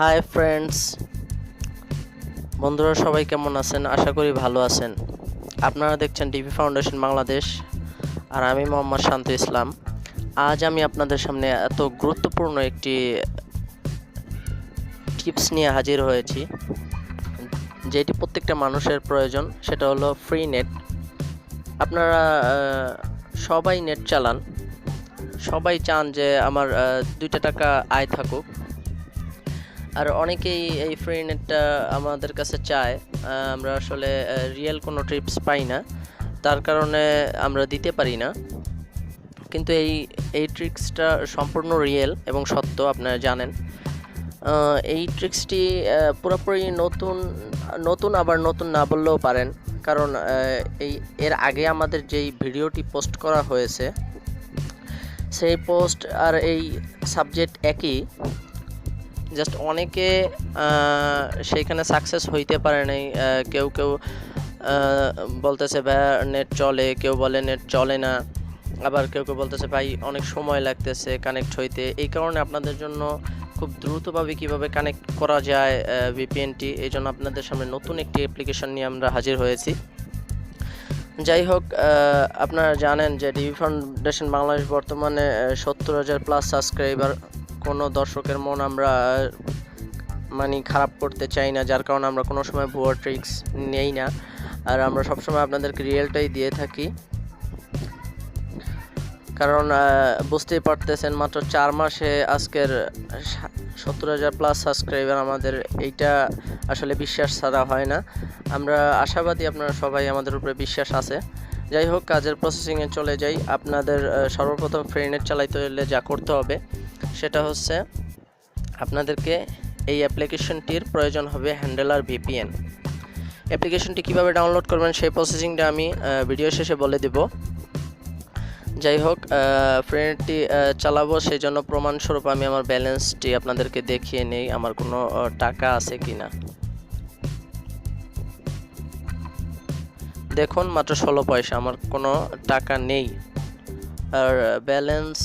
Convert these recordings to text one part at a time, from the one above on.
Hi friends, বন্ধুরা সবাই কেমন আছেন? আশা করি ভালো আছেন। আপনারা দেখছেন ডিবি ফাউন্ডেশন বাংলাদেশ, আর আমি মোহাম্মদ শান্ত ইসলাম। আজ আমি আপনাদের সামনে এত গুরুত্বপূর্ণ একটি টিপস নিয়ে হাজির হয়েছি, যেটি প্রত্যেকটা মানুষের প্রয়োজন। সেটা হলো ফ্রি নেট। আপনারা সবাই নেট চালান, সবাই চান যে আমার 2 টাকা আয় থাকুক, আর অনেকেই এই ফ্রি নেটটা আমাদের কাছে চায়। আমরা আসলে রিয়েল কোনো টিপস পাই না, তার কারণে আমরা দিতে পারি না। কিন্তু এই ট্রিক্সটা সম্পূর্ণ রিয়েল এবং সত্য, আপনারা জানেন। এই ট্রিক্সটি পুরোপুরি নতুন আবার নতুন না বললেও পারেন, কারণ এর আগে আমাদের যেই ভিডিওটি পোস্ট করা হয়েছে সেই পোস্ট আর এই সাবজেক্ট একই। জাস্ট অনেকে সেইখানে সাকসেস হইতে পারে নাই। কেউ বলতেছে ভাই নেট চলে, কেউ বলে নেট চলে না, আবার কেউ বলতেছে ভাই অনেক সময় লাগতেছে কানেক্ট হইতে। এই কারণে আপনাদের জন্য খুব দ্রুতভাবে কিভাবে কানেক্ট করা যায় ভিপিএনটি, এই জন্য আপনাদের সামনে নতুন একটি অ্যাপ্লিকেশন নিয়ে আমরা হাজির হয়েছি। যাই হোক, আপনারা জানেন যে ডিবি ফাউন্ডেশন বাংলাদেশ বর্তমানে 70,000+ সাবস্ক্রাইবার। কোনো দর্শকের মন আমরা খারাপ করতে চাই না, যার কারণে আমরা কোনো সময় ভুয়া ট্রিক্স নেই না, আর আমরা সবসময় আপনাদেরকে রিয়েলটাই দিয়ে থাকি। কারণ বুঝতেই পারতেছেন, মাত্র 4 মাসে আজকের 70,000+ সাবস্ক্রাইবার আমাদের। এইটা আসলে বিশ্বাস ছাড়া হয় না। আমরা আশাবাদী আপনারা সবাই আমাদের উপরে বিশ্বাস আছে। যাই হোক, কাজের প্রসেসিংয়ে চলে যাই। আপনাদের সর্বপ্রথম ফ্রি নেট চালাইতে হলে যা করতে হবে সেটা হচ্ছে আপনাদেরকে এই অ্যাপ্লিকেশনটির প্রয়োজন হবে হ্যান্ডেলার ভিপিএন। অ্যাপ্লিকেশনটি কিভাবে ডাউনলোড করবেন সেই প্রসেসিংটা আমি ভিডিও শেষে বলে দেব। যাই হোক, ফ্রি নেটটি চালাবো, সেই জন্য প্রমাণস্বরূপ আমি আমার ব্যালেন্সটি আপনাদেরকে দেখিয়ে নেই, আমার কোনো টাকা আছে কিনা। দেখুন, মাত্র 16 পয়সা, আমার কোনো টাকা নেই। আর ব্যালেন্স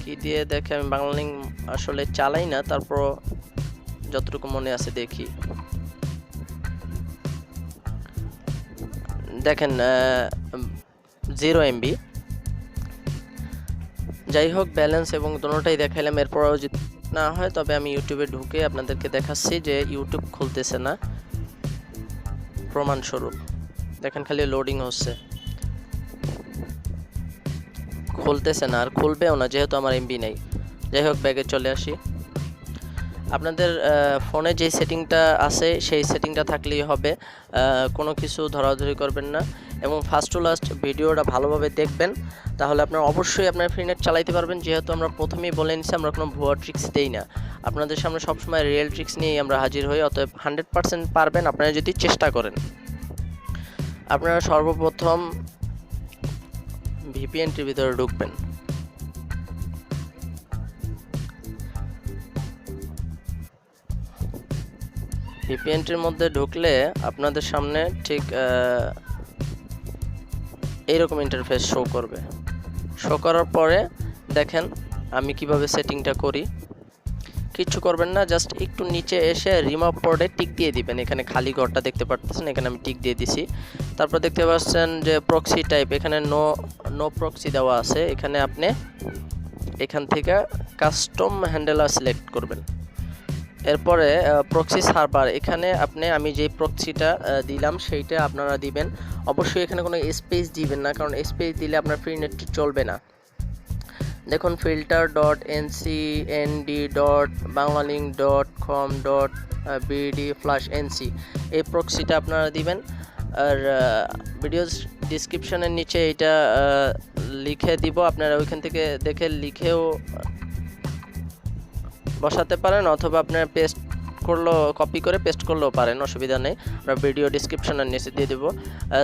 কি দিয়ে দেখে, আমি বাংলালিংক আসলে চালাই না, তারপর যতটুকু মনে আছে দেখি। দেখেন 0 MB। যাই হোক, ব্যালেন্স এবং দুটোটাই দেখাইলাম। এরপরও যদি না হয় তবে আমি ইউটিউবে ঢুকে আপনাদেরকে দেখাচ্ছি যে ইউটিউব খুলতেছে না। প্রমাণস্বরূপ দেখেন, খালি লোডিং হচ্ছে, খুলতেছে না, আর খুলবেও না যেহেতু আমার এমবি নেই। যাই হোক, ব্যাগে চলে আসি। আপনাদের ফোনে যে সেটিংটা আছে সেই সেটিংটা থাকলেই হবে, কোনো কিছু ধরাধরি করবেন না, এবং ফার্স্ট টু লাস্ট ভিডিওটা ভালোভাবে দেখবেন, তাহলে আপনারা অবশ্যই আপনার ফ্রি নেট চালাইতে পারবেন। যেহেতু আমরা প্রথমেই বলে নিচ্ছি, আমরা কোনো ভুয়া ট্রিক্স দেই না, আপনাদের সামনে সবসময় রিয়েল ট্রিক্স নিয়েই আমরা হাজির হই। অতএব 100% পারবেন আপনারা যদি চেষ্টা করেন। আপনারা সর্বপ্রথম ভিপিএনটির ভিতরে ঢুকবেন। ভিপিএনটির মধ্যে ঢুকলে আপনাদের সামনে ঠিক এইরকম ইন্টারফেস শো করবে। শো করার পরে দেখেন আমি কিভাবে সেটিংটা করি। কিচ্ছু করবেন না, জাস্ট একটু নিচে এসে রিমুভ পোর্টে টিক দিয়ে দিবেন। এখানে খালি ঘরটা দেখতে পাচ্ছেন, এখানে আমি টিক দিয়ে দিছি। তারপর দেখতে পাচ্ছেন যে প্রক্সি টাইপ, এখানে নো প্রক্সি দেওয়া আছে। এখানে আপনি এখান থেকে কাস্টম হ্যান্ডেলার সিলেক্ট করবেন। এরপরে প্রক্সি সার্ভার, এখানে আমি যে প্রক্সিটা দিলাম সেইটা আপনারা দিবেন। অবশ্যই এখানে কোনো স্পেস দিবেন না, কারণ স্পেস দিলে আপনার ফ্রি নেটটি চলবে না। দেখুন, filter.nc.banglalink.com.bd/nc এই প্রক্সিটা আপনারা দিবেন। আর ভিডিও ডিসক্রিপশনের নিচে এটা লিখে দিব, আপনারা ওইখান থেকে দেখে লিখেও বসাতে পারেন, অথবা আপনারা কপি করে পেস্ট করলেও পারেন, অসুবিধা নেই। আমরা ভিডিও ডিসক্রিপশনের নিচে দিয়ে দেবো।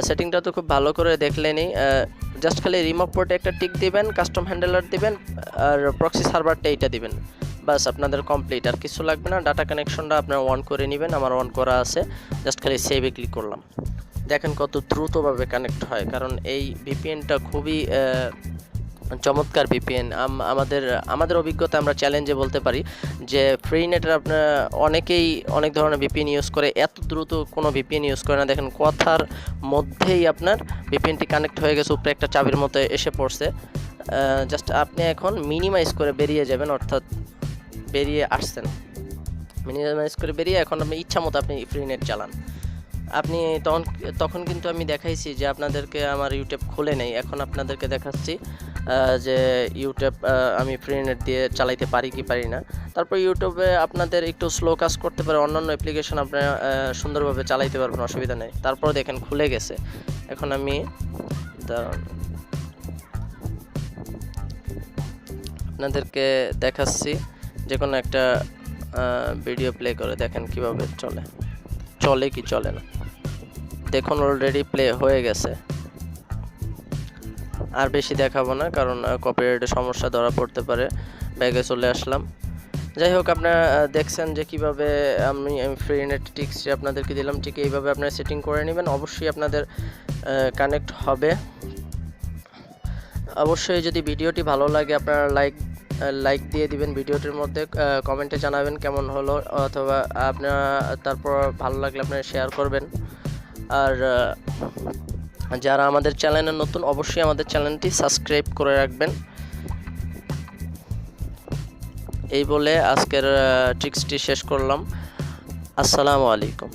সেটিংটা তো খুব ভালো করে দেখলেনই। জাস্ট খালি রিমুভ পোর্টে একটা টিক দিবেন, কাস্টম হ্যান্ডেলার দিবেন, আর প্রক্সি সার্ভারটা এইটা দিবেন। বাস, আপনাদের কমপ্লিট, আর কিছু লাগবে না। ডাটা কানেকশনটা আপনারা অন করে নেবেন, আমার অন করা আছে। জাস্ট খালি সেভে ক্লিক করলাম। দেখেন কত দ্রুতভাবে কানেক্ট হয়, কারণ এই ভিপিএনটা খুবই চমৎকার ভিপিএন। আমাদের আমাদের অভিজ্ঞতা আমরা চ্যালেঞ্জে বলতে পারি যে ফ্রি নেটের আপনার অনেকেই অনেক ধরনের ভিপিএন ইউজ করে, এত দ্রুত কোনো ভিপিএন ইউজ করে না। দেখেন কথার মধ্যেই আপনার ভিপিএনটি কানেক্ট হয়ে গেছে, উপরে একটা চাবির মতো এসে পড়ছে। জাস্ট আপনি এখন মিনিমাইজ করে বেরিয়ে যাবেন, অর্থাৎ বেরিয়ে আসছেন, মিনিমাইজ করে বেরিয়ে এখন আপনি ইচ্ছা মতো আপনি ফ্রি নেট চালান। আপনি তখন কিন্তু আমি দেখাইছি যে আপনাদেরকে আমার ইউটিউব খুলে নেই, এখন আপনাদেরকে দেখাচ্ছি যে ইউটিউব আমি ফ্রি নেট দিয়ে চালাইতে পারি কি পারি না। তারপর ইউটিউবে আপনাদের একটু স্লো কাজ করতে পারে, অন্যান্য অ্যাপ্লিকেশন আপনারা সুন্দরভাবে চালাইতে পারবেন, অসুবিধা নেই। তারপর দেখেন খুলে গেছে। এখন আমি আপনাদেরকে দেখাচ্ছি যে কোনো একটা ভিডিও প্লে করে দেখেন কিভাবে চলে কি চলে না। দেখুন অলরেডি প্লে হয়ে গেছে। আর বেশি দেখাবো না, কারণ কপিরাইটের সমস্যা ধরা পড়তে পারে। ব্যাগে চলে আসলাম। যাই হোক, আপনারা দেখছেন যে কিভাবে আমি ফ্রি নেট টিক্সটি আপনাদেরকে দিলাম, ঠিক এইভাবে আপনারা সেটিং করে নেবেন। অবশ্যই আপনাদের কানেক্ট হবে। অবশ্যই যদি ভিডিওটি ভালো লাগে আপনারা লাইক দিয়ে দিবেন ভিডিওটির মধ্যে, কমেন্টে জানাবেন কেমন হলো, অথবা আপনারা তারপর ভালো লাগলে আপনারা শেয়ার করবেন। আর যারা আমাদের চ্যানেলে নতুন, অবশ্যই আমাদের চ্যানেলটি সাবস্ক্রাইব করে রাখবেন। এই বলে আজকের ট্রিক্সটি শেষ করলাম। আসসালামু আলাইকুম।